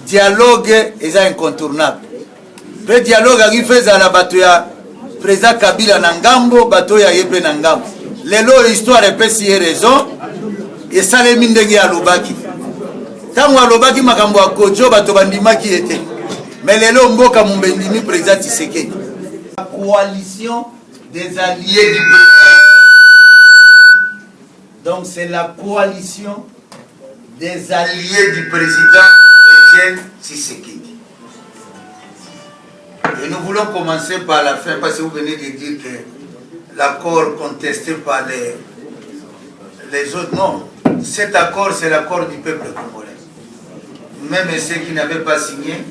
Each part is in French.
Dialogue est incontournable. Le dialogue arrive à la batoya président Kabila Nangambo, batoya Yepe Nangambo. Lelo histoire est si raison et ça les mine de alobaki. Tango alobaki makambo akojo bato bandimaki était. Mais lelo mboka mumbendimi président Tshisekedi. La coalition des alliés du président. Donc c'est la coalition des alliés du président Etienne Tshisekedi. Et nous voulons commencer par la fin, parce que vous venez de dire que l'accord contesté par les autres, non. Cet accord, c'est l'accord du peuple congolais. Même ceux qui n'avaient pas signé,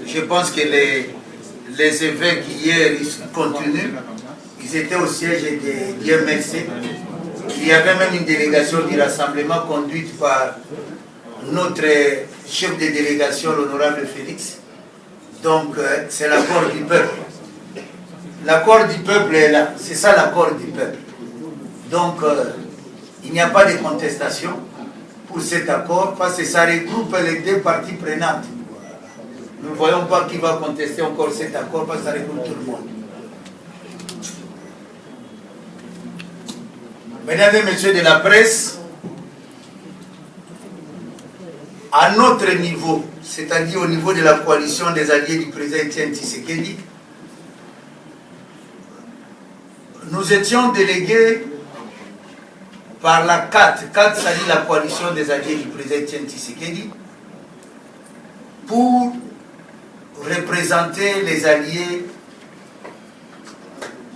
je pense que les évêques hier, ils continuent. Ils étaient au siège de l'IMLC. Il y avait même une délégation du rassemblement conduite par notre chef de délégation, l'honorable Félix. Donc, c'est l'accord du peuple. L'accord du peuple est là. C'est ça l'accord du peuple. Donc, il n'y a pas de contestation pour cet accord parce que ça regroupe les deux parties prenantes. Nous ne voyons pas qui va contester encore cet accord parce que ça regroupe tout le monde. Mesdames et messieurs de la presse, à notre niveau, c'est-à-dire au niveau de la coalition des alliés du président Etienne Tshisekedi, nous étions délégués par la CAT, c'est-à-dire la coalition des alliés du président Etienne Tshisekedi, pour représenter les alliés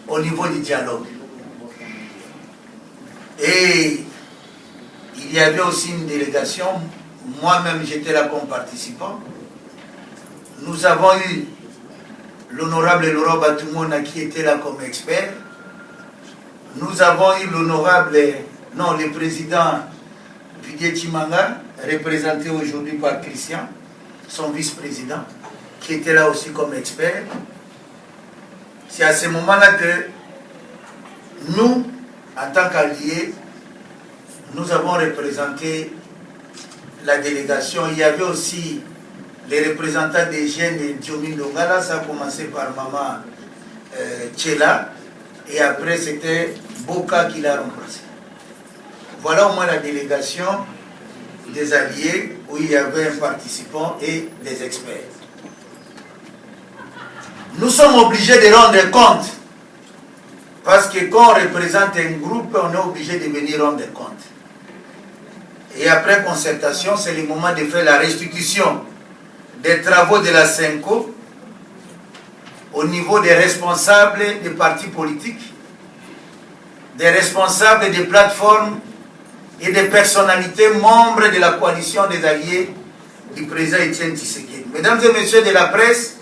au niveau du dialogue. Et il y avait aussi une délégation. Moi-même, j'étais là comme participant. Nous avons eu l'honorable Laurent Batoumona qui était là comme expert. Nous avons eu le président Didier Chimanga, représenté aujourd'hui par Christian, son vice-président, qui était là aussi comme expert. C'est à ce moment-là que nous, en tant qu'alliés, nous avons représenté la délégation. Il y avait aussi les représentants des jeunes de Diomi Longala, ça a commencé par Maman Tchela, et après c'était Boka qui l'a remplacé. Voilà au moins la délégation des alliés où il y avait un participant et des experts. Nous sommes obligés de rendre compte, parce que quand on représente un groupe, on est obligé de venir rendre compte. Et après concertation, c'est le moment de faire la restitution des travaux de la CENCO au niveau des responsables des partis politiques, des responsables des plateformes et des personnalités membres de la coalition des alliés du président Etienne Tshisekedi. Mesdames et messieurs de la presse,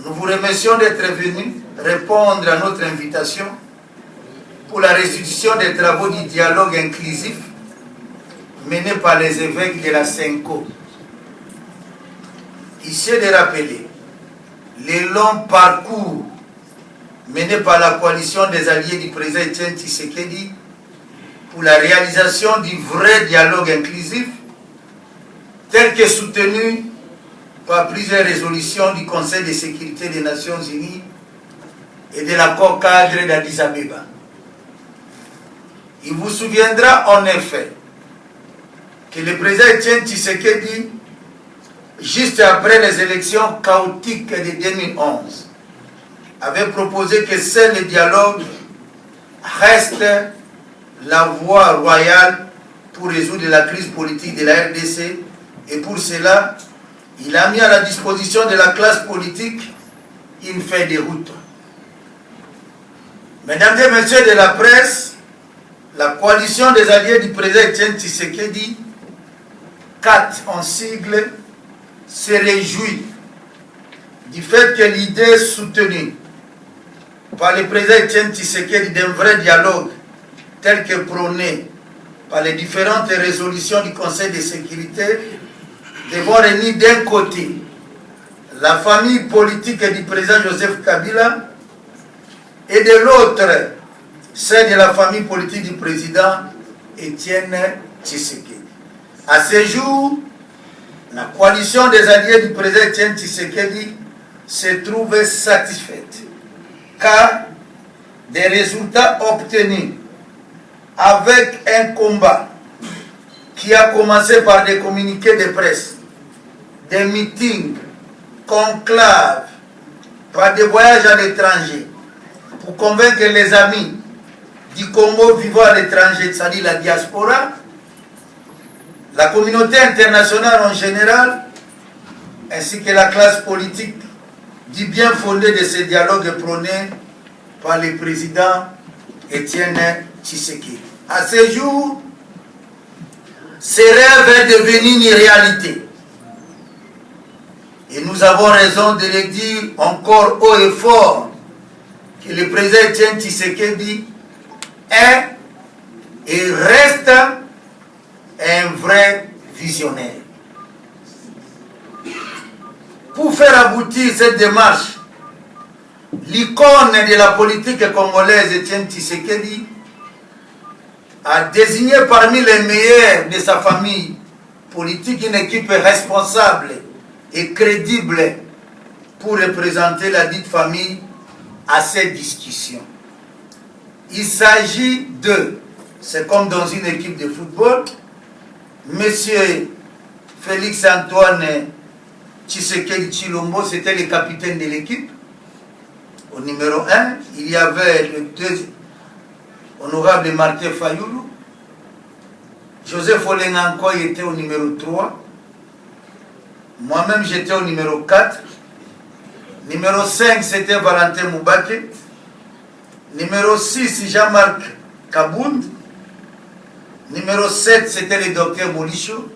nous vous remercions d'être venus répondre à notre invitation pour la restitution des travaux du dialogue inclusif mené par les évêques de la CENCO. Ici de rappeler les longs parcours menés par la coalition des alliés du président Etienne Tshisekedi pour la réalisation du vrai dialogue inclusif tel que soutenu par plusieurs résolutions du Conseil de sécurité des Nations Unies et de l'accord cadre d'Addis Abeba. Il vous souviendra en effet que le président Etienne Tshisekedi, juste après les élections chaotiques de 2011, avait proposé que seul le dialogue reste la voie royale pour résoudre la crise politique de la RDC, et pour cela, il a mis à la disposition de la classe politique une feuille de route. Mesdames et messieurs de la presse, la coalition des alliés du président Etienne Tshisekedi, CAT en sigle, se réjouit du fait que l'idée soutenue par le président Etienne Tshisekedi d'un vrai dialogue tel que prôné par les différentes résolutions du Conseil de sécurité devant réunir d'un côté la famille politique du président Joseph Kabila et de l'autre celle de la famille politique du président Etienne Tshisekedi. À ce jour, la coalition des alliés du président Etienne Tshisekedi se trouve satisfaite car des résultats obtenus avec un combat qui a commencé par des communiqués de presse, des meetings, conclaves, par des voyages à l'étranger pour convaincre les amis du Congo vivant à l'étranger, c'est-à-dire la diaspora, la communauté internationale en général, ainsi que la classe politique, du bien fondé de ce dialogue prôné par le président Etienne Tshisekedi. À ce jour, ce rêve est devenu une réalité. Et nous avons raison de le dire encore haut et fort que le président Etienne Tshisekedi est et reste un vrai visionnaire. Pour faire aboutir cette démarche, l'icône de la politique congolaise, Etienne Tshisekedi, a désigné parmi les meilleurs de sa famille politique une équipe responsable et crédible pour représenter la dite famille à cette discussion. Il s'agit de, c'est comme dans une équipe de football, Monsieur Félix Antoine Tshisekedi Tshilombo, c'était le capitaine de l'équipe. Au numéro 1, il y avait le deuxième, honorable Martin Fayoulou. Joseph Olengankoy était au numéro 3. Moi-même, j'étais au numéro 4. Numéro 5, c'était Valentin Moubake. Numéro 6, Jean-Marc Kabound. Numéro 7, c'était le docteur Molicho.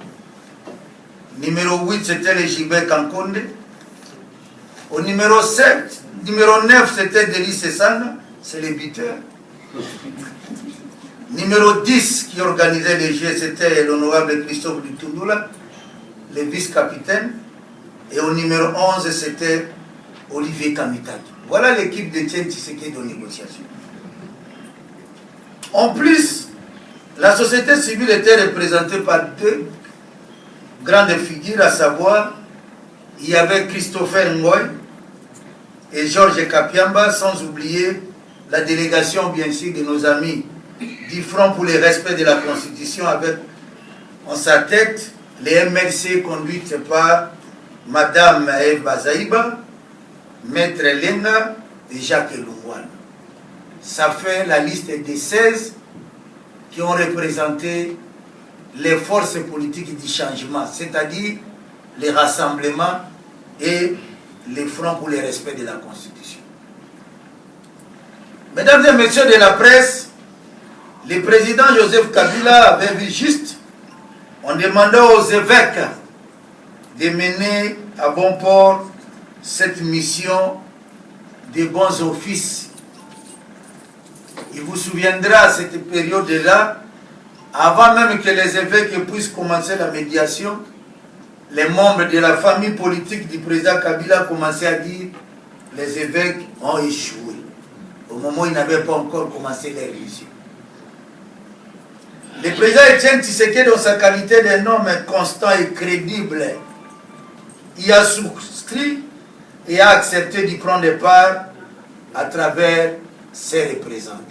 Numéro 8, c'était le Gilbert Kankonde. Au numéro 7, numéro 9, c'était Delis Sessana, c'est le buteur. Numéro 10, qui organisait les jeux, c'était l'honorable Christophe Lutundula, le vice-capitaine. Et au numéro 11, c'était Olivier Kamitaki. Voilà l'équipe d'Etienne Tshisekedi de négociation. En plus, la société civile était représentée par deux grandes figures, à savoir, il y avait Christopher Ngoy et Georges Kapiamba, sans oublier la délégation, bien sûr, de nos amis du Front pour le respect de la Constitution, avec en sa tête les MLC conduites par Madame Eve Bazaïba, Maître Lenga et Jacques Lungwana. Ça fait la liste des 16 qui ont représenté les forces politiques du changement, c'est-à-dire les rassemblements et les fronts pour le respect de la Constitution. Mesdames et messieurs de la presse, le président Joseph Kabila avait vu juste en demandant aux évêques de mener à bon port cette mission de bons offices. Il vous souviendra à cette période-là, avant même que les évêques puissent commencer la médiation, les membres de la famille politique du président Kabila commençaient à dire que les évêques ont échoué. Au moment où ils n'avaient pas encore commencé les révisions. Le président Etienne Tshisekedi, dans sa qualité d'un homme constant et crédible, y a souscrit et a accepté d'y prendre part à travers ses représentants.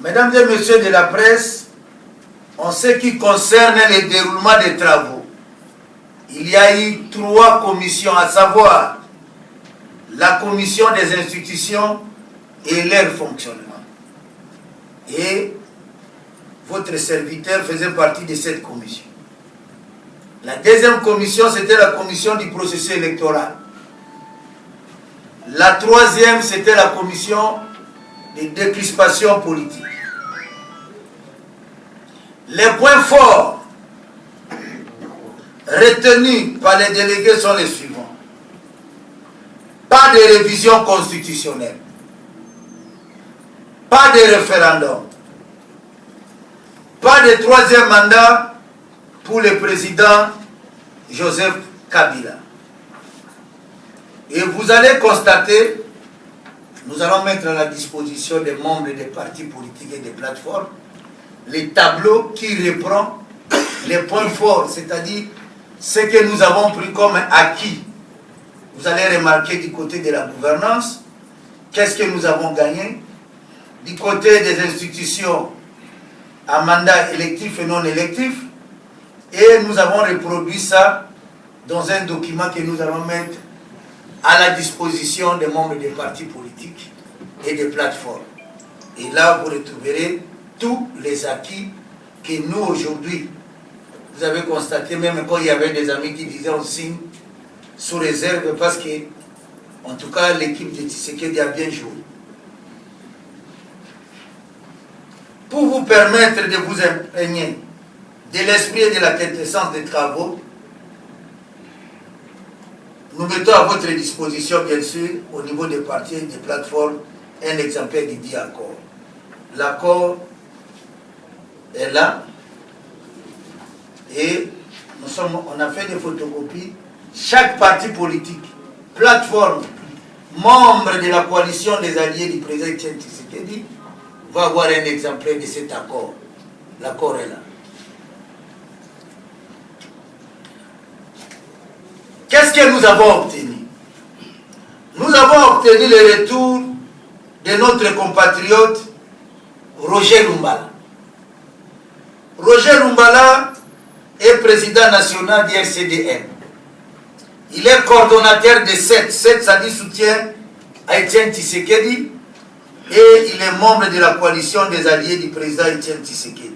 Mesdames et messieurs de la presse, en ce qui concerne le déroulement des travaux, il y a eu 3 commissions, à savoir la commission des institutions et leur fonctionnement. Et votre serviteur faisait partie de cette commission. La deuxième commission, c'était la commission du processus électoral. La troisième, c'était la commission de décrispation politique. Les points forts retenus par les délégués sont les suivants. Pas de révision constitutionnelle. Pas de référendum. Pas de 3e mandat pour le président Joseph Kabila. Et vous allez constater, nous allons mettre à la disposition des membres des partis politiques et des plateformes le tableau qui reprend les points forts, c'est-à-dire ce que nous avons pris comme acquis. Vous allez remarquer du côté de la gouvernance, qu'est-ce que nous avons gagné, du côté des institutions à mandat électif et non électif, et nous avons reproduit ça dans un document que nous allons mettre à la disposition des membres des partis politiques et des plateformes. Et là, vous retrouverez tous les acquis que nous, aujourd'hui, vous avez constaté, même quand il y avait des amis qui disaient on signe sous réserve, parce que, en tout cas, l'équipe de Tshisekedi a bien joué. Pour vous permettre de vous imprégner de l'esprit et de la quintessence des travaux, nous mettons à votre disposition, bien sûr, au niveau des partis et des plateformes, un exemplaire du dit accord. L'accord est là et on a fait des photocopies. Chaque parti politique, plateforme, membre de la coalition des alliés du président Tshisekedi va avoir un exemplaire de cet accord. L'accord est là. Qu'est-ce que nous avons obtenu? Nous avons obtenu le retour de notre compatriote Roger Lumbala. Roger Lumbala est président national du RCDN. Il est coordonnateur de 7. 7, ça dit soutien à Etienne Tshisekedi. Et il est membre de la coalition des alliés du président Etienne Tshisekedi.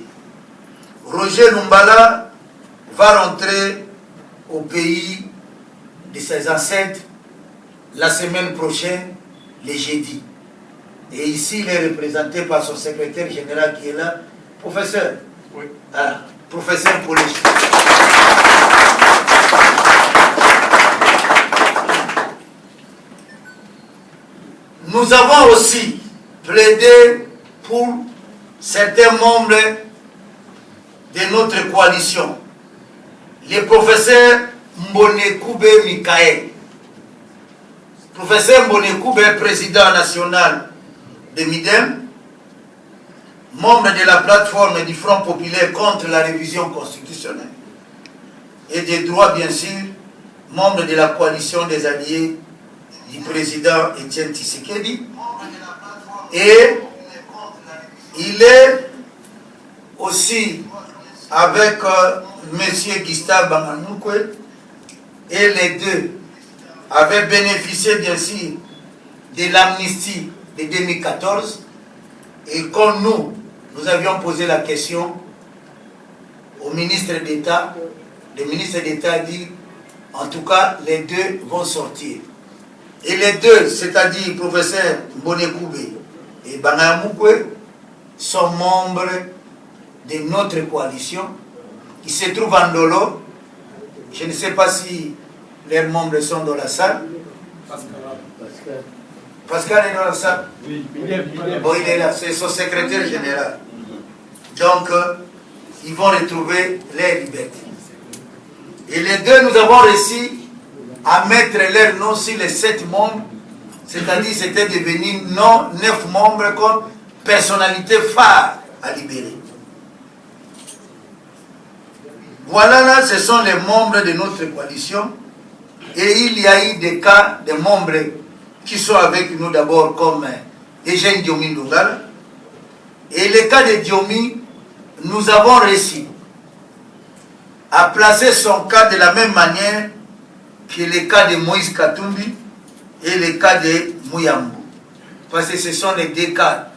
Roger Lumbala va rentrer au pays de ses ancêtres la semaine prochaine, le jeudi. Et ici, il est représenté par son secrétaire général qui est là. Professeur. Oui. Ah, professeur Poulich. Nous avons aussi plaidé pour certains membres de notre coalition. Le professeur Mbonekoube Mikael. Professeur Mbonekoube est président national de MIDEM, membre de la plateforme du Front populaire contre la révision constitutionnelle et des droits, bien sûr, membre de la coalition des alliés du président Etienne Tshisekedi. Et il est aussi avec M. Gustave Banganouke, et les deux avaient bénéficié, bien sûr, de l'amnistie de 2014. Et comme nous avions posé la question au ministre d'État, le ministre d'État a dit, en tout cas, les deux vont sortir. Et les deux, c'est-à-dire professeur Mbonekoube et Banganouke, sont membres de notre coalition qui se trouve en Ndolo. Je ne sais pas si les membres sont dans la salle. Pascal est dans la salle? Oui, bon, il est là, c'est son secrétaire général. Donc, ils vont retrouver leur liberté. Et les deux, nous avons réussi à mettre leur nom sur les 7 membres, c'est-à-dire c'était devenu 9 membres comme personnalité phare à libérer. Voilà, là, ce sont les membres de notre coalition. Et il y a eu des cas de membres qui sont avec nous d'abord comme Eugène Diomi Ndongala. Et le cas de Diomi, nous avons réussi à placer son cas de la même manière que le cas de Moïse Katumbi et le cas de Mouyambou. Parce que ce sont les deux cas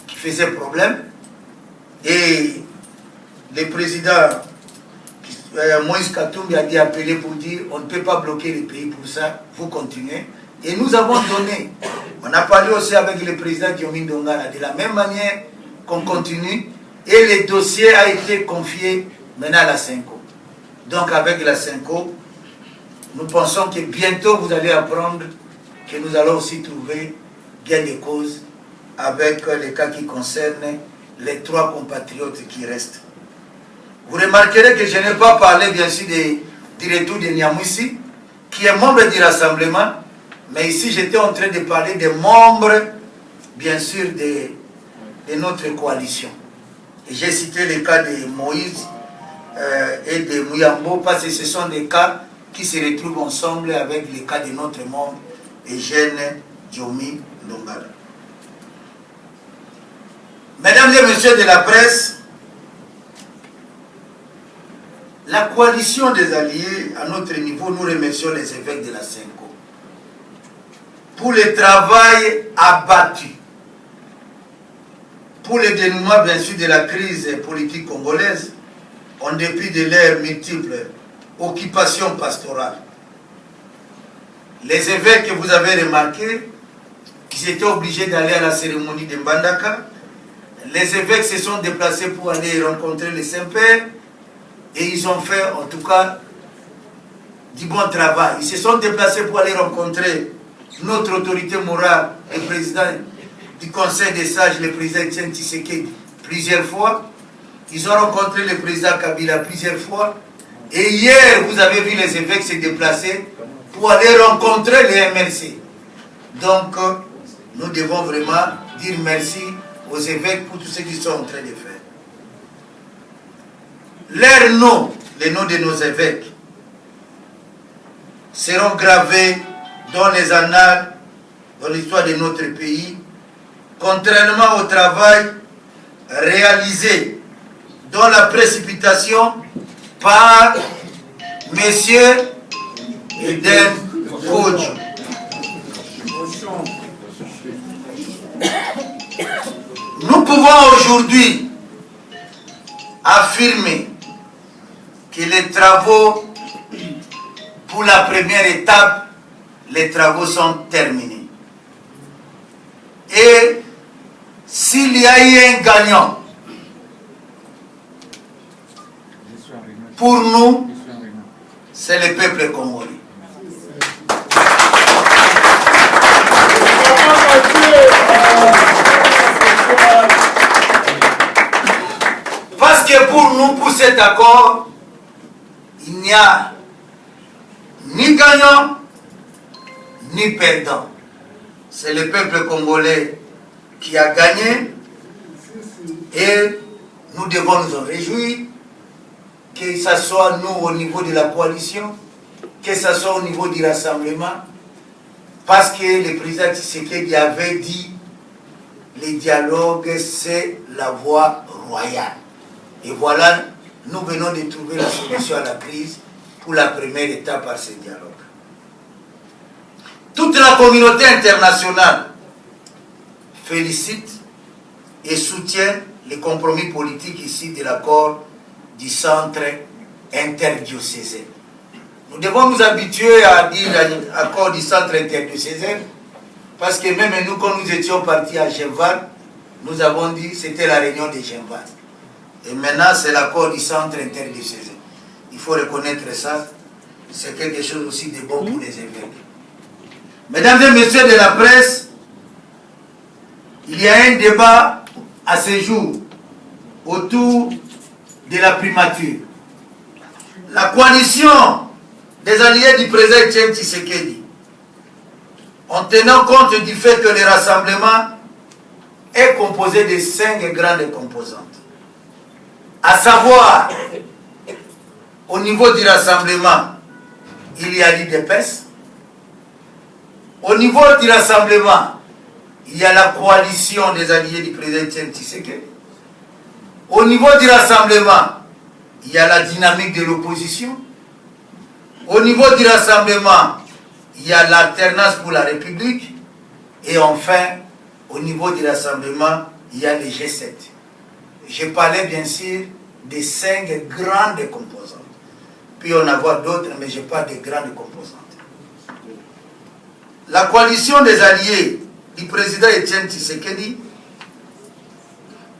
qui faisaient problème. Et le président Moïse Katumbi a dit appeler pour dire on ne peut pas bloquer le pays pour ça, vous continuez. Et nous avons donné, on a parlé aussi avec le président Diomi Ndongala de la même manière qu'on continue et le dossier a été confié maintenant à la Senko. Donc avec la Senko, nous pensons que bientôt vous allez apprendre que nous allons aussi trouver gain de cause avec les cas qui concernent les 3 compatriotes qui restent. Vous remarquerez que je n'ai pas parlé bien sûr du retour de Niamouissi, qui est membre du rassemblement, mais ici j'étais en train de parler des membres, bien sûr, de notre coalition. J'ai cité les cas de Moïse et de Mouyambo parce que ce sont des cas qui se retrouvent ensemble avec les cas de notre monde, Eugène Diomi Ndongala. Mesdames et messieurs de la presse, la coalition des alliés, à notre niveau, nous remercions les évêques de la Senko pour le travail abattu, pour le dénouement bien sûr de la crise politique congolaise, en dépit de leurs multiples occupations pastorales. Les évêques que vous avez remarqués, ils étaient obligés d'aller à la cérémonie de Mbandaka. Les évêques se sont déplacés pour aller rencontrer les Saint-Pères et ils ont fait en tout cas du bon travail. Ils se sont déplacés pour aller rencontrer notre autorité morale, le président du Conseil des sages, le président Etienne Tshisekedi, plusieurs fois. Ils ont rencontré le président Kabila plusieurs fois. Et hier, vous avez vu les évêques se déplacer pour aller rencontrer les MLC. Donc, nous devons vraiment dire merci aux évêques pour tout ce qu'ils sont en train de faire. Leurs noms, les noms de nos évêques, seront gravés dans les annales, dans l'histoire de notre pays, contrairement au travail réalisé dans la précipitation par Messieurs Eden Kodjo. Nous pouvons aujourd'hui affirmer que les travaux pour la première étape, les travaux sont terminés. Et s'il y a eu un gagnant, pour nous, c'est le peuple congolais. Parce que pour nous, pour cet accord, il n'y a ni gagnant, ni perdant. C'est le peuple congolais qui a gagné et nous devons nous en réjouir, que ce soit nous au niveau de la coalition, que ce soit au niveau du rassemblement, parce que le président Tshisekedi avait dit le dialogue c'est la voie royale. Et voilà, nous venons de trouver la solution à la crise pour la première étape par ce dialogue. Toute la communauté internationale félicite et soutient les compromis politiques ici de l'accord du centre interdiocésain. Nous devons nous habituer à dire l'accord du centre interdiocésain parce que même nous, quand nous étions partis à Genval, nous avons dit que c'était la réunion de Genval. Et maintenant, c'est l'accord du centre interdiocésain. Il faut reconnaître ça. C'est quelque chose aussi de bon pour les évêques. Mesdames et messieurs de la presse, il y a un débat à ce jour autour de la primature. La coalition des alliés du président Etienne Tshisekedi, en tenant compte du fait que le rassemblement est composé de 5 grandes composantes, à savoir, au niveau du rassemblement, il y a l'UDPS. Au niveau du rassemblement, il y a la coalition des alliés du président Etienne Tshisekedi. Au niveau du rassemblement, il y a la dynamique de l'opposition. Au niveau du rassemblement, il y a l'alternance pour la République. Et enfin, au niveau du rassemblement, il y a les G7. Je parlais bien sûr des 5 grandes composantes. Puis on en voit d'autres, mais je parle des grandes composantes. La coalition des alliés du président Etienne Tshisekedi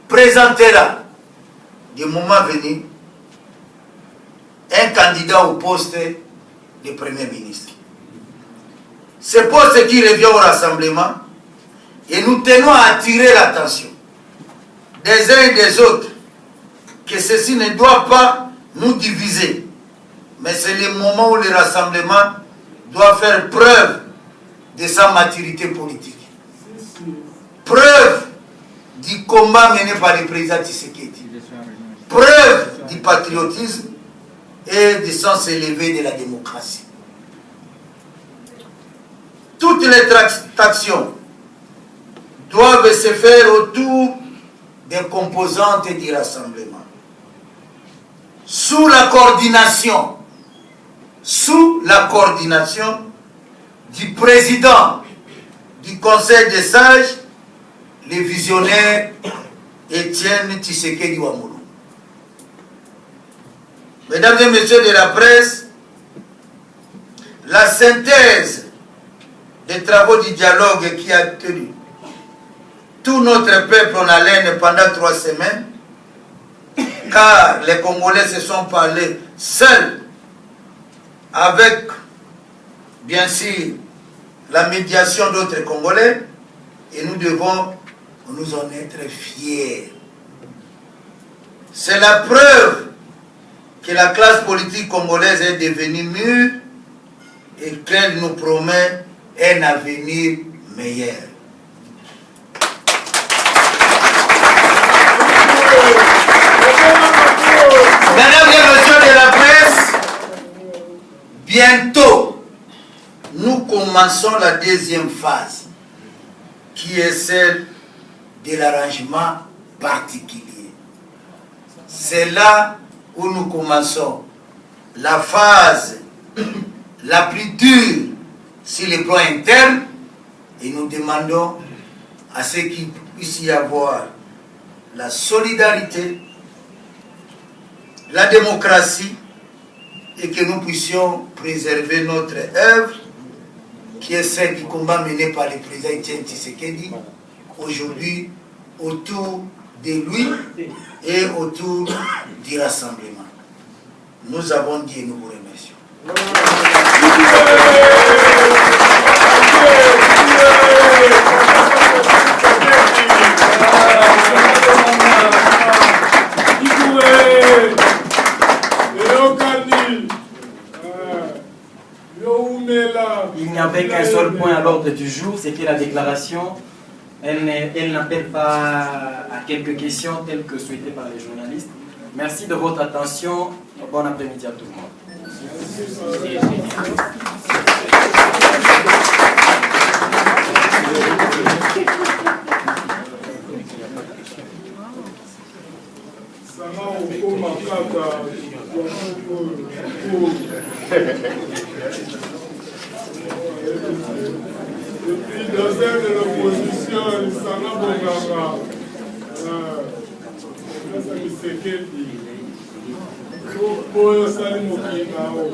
présentera, du moment venu, un candidat au poste de Premier ministre. Ce poste qui revient au rassemblement, et nous tenons à attirer l'attention des uns et des autres, que ceci ne doit pas nous diviser. Mais c'est le moment où le rassemblement doit faire preuve de sa maturité politique. Preuve du combat mené par le président Tshisekedi. preuve du patriotisme et du sens élevé de la démocratie. Toutes les actions doivent se faire autour des composantes du rassemblement. Sous la coordination du président du Conseil des sages, le visionnaire Étienne Tshisekedi Wamulu. Mesdames et messieurs de la presse, la synthèse des travaux du dialogue qui a tenu tout notre peuple en haleine pendant 3 semaines, car les Congolais se sont parlé seuls, avec bien sûr la médiation d'autres Congolais, et nous devons nous en être fiers. C'est la preuve que la classe politique congolaise est devenue mûre et qu'elle nous promet un avenir meilleur. Mesdames et messieurs de la presse, bientôt, nous commençons la deuxième phase, qui est celle de l'arrangement particulier. C'est là où nous commençons la phase la plus dure sur le plan interne, et nous demandons à ce qu'il puisse y avoir la solidarité, la démocratie, et que nous puissions préserver notre œuvre, qui est celle du combat mené par le président Étienne Tshisekedi, aujourd'hui autour de lui et autour du rassemblement. Nous avons dit et nous vous remercions. Il n'y avait qu'un seul point à l'ordre du jour, c'était la déclaration. Elle n'appelle pas à quelques questions telles que souhaitées par les journalistes. Merci de votre attention. Bon après-midi à tout le monde. Depuis 2 ans de l'opposition, il s'en a Bonganga. Tshisekedi. Pour Sali Mokinao.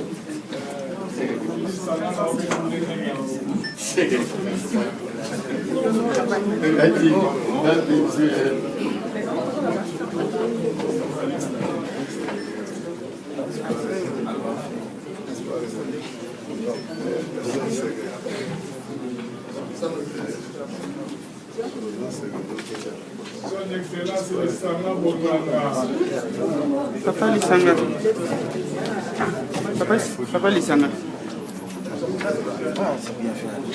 Son Excellence Sana Bonganga. Papa Lisanga. Papa Lisanga.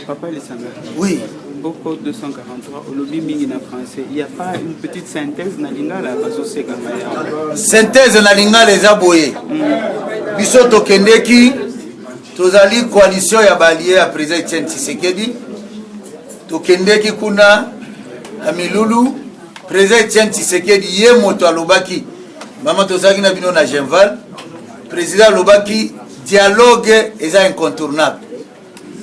Papa Lisanga. Oui. Boko 243, au lobby Mingina français. Il n'y a pas une petite synthèse na lingala basose kamaya. Synthèse na lingala les aboyés. Biso tokendeki tozali coalition ya balié à président Étienne Tshisekedi. Tokendeki kuna Amilulu président Étienne Tshisekedi ye moto alobaki mama tozaki na bino na Genval président alobaki dialogue eza incontournable.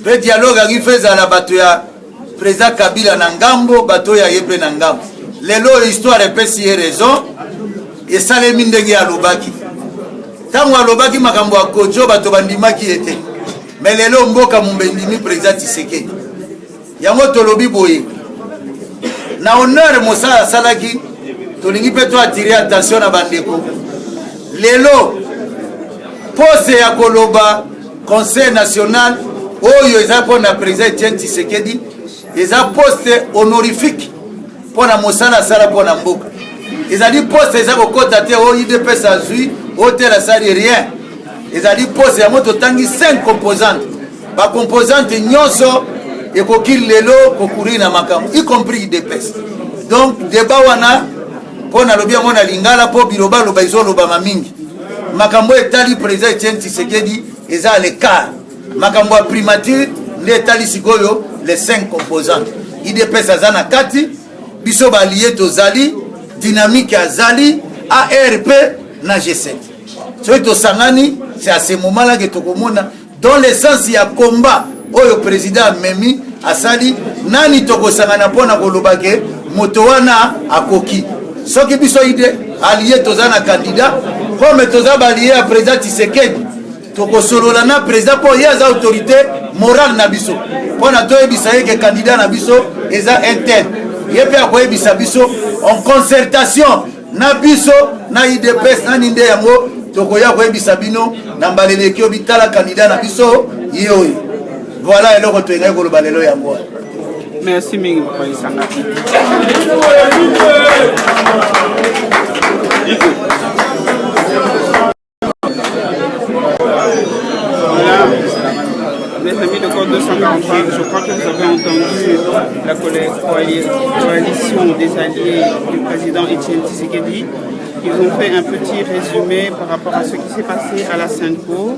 Pe dialogue aki feza la bato ya président Kabila na ngambo bato ya yepe na ngambo. Lelo histoire epesi ye raison esalemi ndenge alobaki. Tango alobaki makambo ya kojo bato bandimaki ete. Mais lelo mboka mumbendimi président Tshisekedi. Yango tolobi boye. Na honneur mosala salaki tolingi pe to attirer attention na bandeko. Lelo pose ya koloba Conseil national oyo eza pona président Étienne Tshisekedi eza poste honorifique pona mosala sala pona mboka. Ezali poste eza kokota te o IDPS azui o te la sali rien. Ezali poste ya moto tangi 5 composantes. Ba composante nyonso ekoki lelo kokuri na makambo y compris IDPS. Donc débat wana Pour nalobi yango na lingala po biloba loba izoloba mingi. Makambo etali président Etienne Tshisekedi eza à l'écart. Makambo a primature nde etali sikoyo les 5 composantes. IDPS azana kati biso balié tozali dynamique azali ARP na G7. Soki tosangani c'est à ce moment là que tokomona dans l'essence ya combat oyo président Memi asali nani tokosangana pona koloba ke moto wana akoki. Soki biso ide allié tozana candidat comme toza balié à président Tshisekedi tokosolola na président po yaza autorité morale na biso pona toyebisa ke candidat na biso eza interne yepe akoyebisa biso en concertation na biso na IDPS na ninde yango tokoya koyebisa bino na mbaleleki obitala candidat na biso yeoyo. Voilà eloko toyengai koloba lelo yango. Merci mingi papa Isanga. Mes amis de Code 243, je crois que vous avez entendu la coalition des alliés du président Etienne Tshisekedi. Ils ont fait un petit résumé par rapport à ce qui s'est passé à la Sainte-Cour.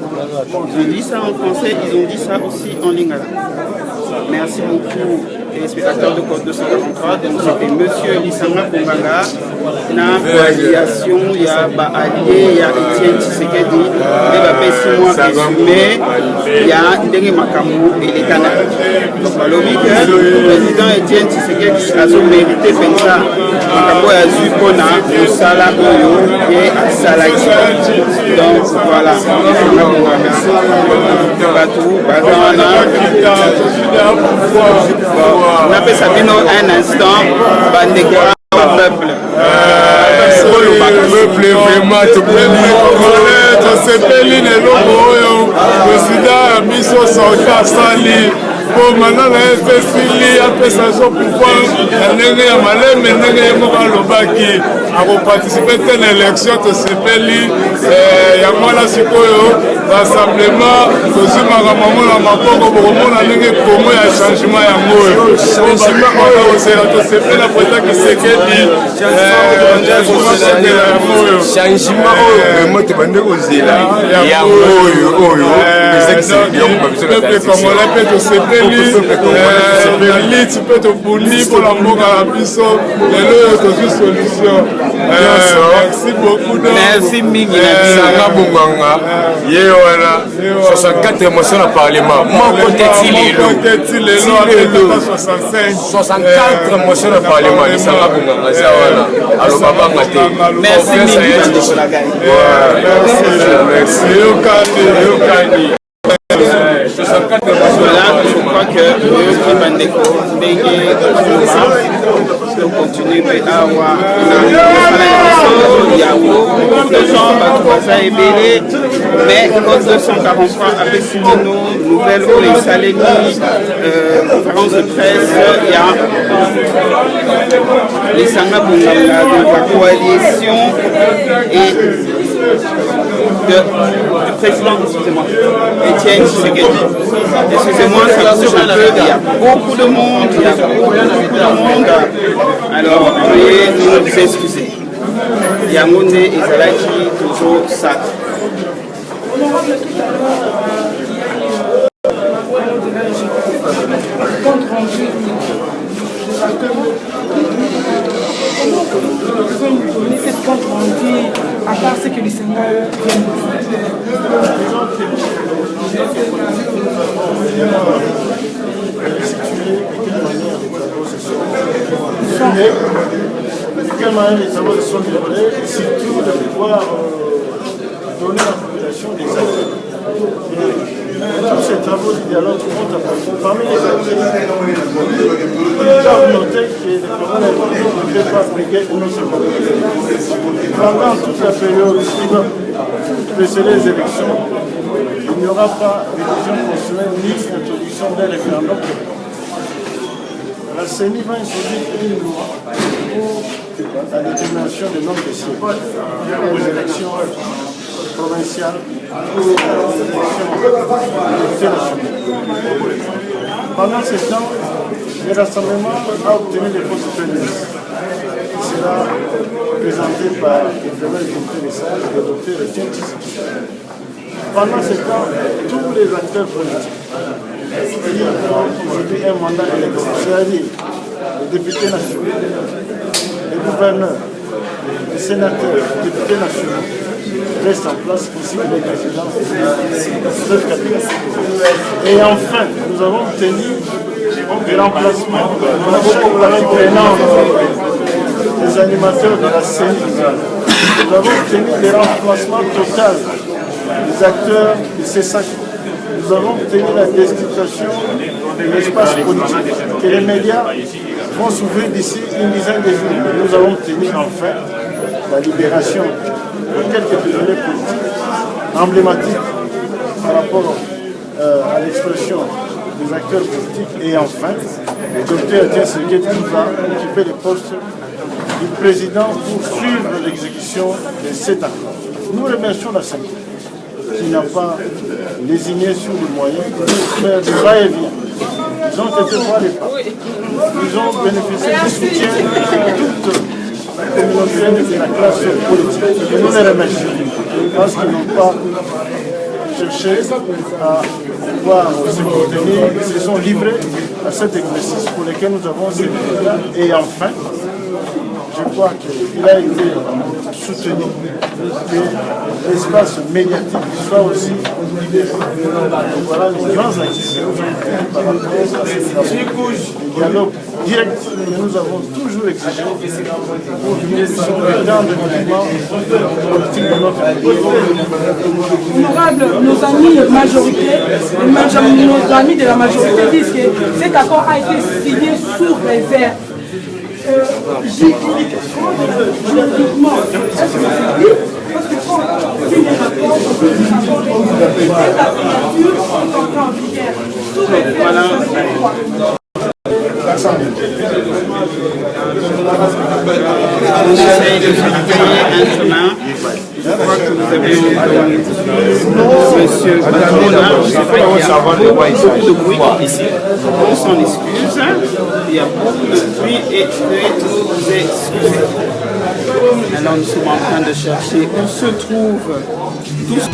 Ils ont dit ça en français, ils ont dit ça aussi en lingala. Merci beaucoup les spectateurs de Code 243. Donc c'était Monsieur Lisanga Bombanga, na coalition, il y a allié, il y a Etienne Tshisekedi, il y a résumé, il y a Ndenge Makamou et les Canadiens. Donc le président Etienne Tshisekedi a mérité Pensa Makamou et Azu Pona, le Sala Oyo et Salaki. Donc voilà, on appelle ça un instant, peuple. Peuple vraiment tosepeli lelo oyo président biso Sauta asali po manana efesili apesa so pouvoir ndenge ya maleme ndenge ye moko alobaki akoparticipe te na élection tosepeli yango wana sikoyo rassemblement tozimaka mango na maboko bokomona ndenge komo ya changement yango oyo oyo ozela tosepeli na président Tshisekedi changement oyo vraiment tobande kozela yango oyo peuple congolais mpe tosepeli na liti mpe tobundi mpona mboka na biso lelo oyo tozwi solution. Merci beaucoup. Merci mingi Sanga Bonganga ye wana 64 motions na parlement moko teti lelo 64 motions na parlement ni Sanga Bonganga za wana aloba banga te. Merci mingi. Merci Yokani. Voilà, je crois que le Bandeko on continue à avoir de gens, mais Code 243 avec nos nouvelles où les Saléni, conférence de presse, il y a les Sanga Bonganga, donc la coalition et du président, excusez-moi, Etienne Tshisekedi. Excusez-moi, ça bouge un peu, il y a beaucoup de monde, alors veuillez nous excuser. Yamoune et Zalaki, toujours ça. Cette compte rendu, à part ce que les Sénégalais viennent de de quelle manière les travaux sont déroulés, surtout de pouvoir donner à la population des aides. Tous ces travaux de dialogue vont apporter parmi les activités. Nous avons noté que le coronavirus ne fait pas appliquer une seule communauté. Pendant toute la période qui va précéder les élections, il n'y aura pas de révision constitutionnelle ni d'introduction d'un référendum. La CENI va introduire une loi pour la détermination des nombres de sièges pour les élections provinciales ou les élections nationales. Pendant ce temps, le rassemblement a obtenu des postes féministes. sera présenté par le docteur Message et le docteur Etienne Tshisekedi. Pendant ce temps, tous les acteurs politiques qui ont aujourd'hui un mandat électoral, c'est-à-dire les députés nationaux, les gouverneurs, les sénateurs, les députés nationaux, restent en place ainsi que les présidents de cabinet. Et enfin, nous avons obtenu des remplacements dans chaque partie prenante des animateurs de la CENI. Nous avons obtenu des remplacements totaux des acteurs de ces sacs. Nous avons obtenu la description de l'espace politique que les médias vont s'ouvrir d'ici une dizaine de jours. Nous avons obtenu enfin la libération de quelques prisonniers politiques emblématiques par rapport à l'expression des acteurs politiques. Et enfin, le docteur Etienne Tshisekedi va occuper le poste du président pour suivre l'exécution de cet accord. Nous remercions la CENI qui n'a pas lésiné sur les moyens pour faire du va-et-vient. Ils ont été voir les pas. Ils ont bénéficié du soutien de toute la communauté de la classe politique. Et nous les remercions parce qu'ils n'ont pas cherché à pouvoir se contenir. Ils se sont livrés à cet exercice pour lequel nous avons ces résultats. Et enfin, je crois qu'il a été soutenu que l'espace médiatique soit aussi libéré. Donc voilà les grands axes par rapport à ce dialogue direct que nous avons toujours exigé pour que nous puissions étendre le mouvement politique de notre pays. Honorable, nos amis majoritaires, nos amis de la majorité disent que cet accord a été signé sous réserve. Juridiquement, est-ce que c'est dit? Parce que quand on signe un accord, la signature est entrée en vigueur sous réserve. On essaye de se créer un chemin. Je crois que vous avez entendu M. Batorona, je ne sais pas, il y a beaucoup de bruit ici. On s'en excuse. Il y a beaucoup de bruit et vous excusez. Alors nous sommes en train de chercher où se trouve tout ce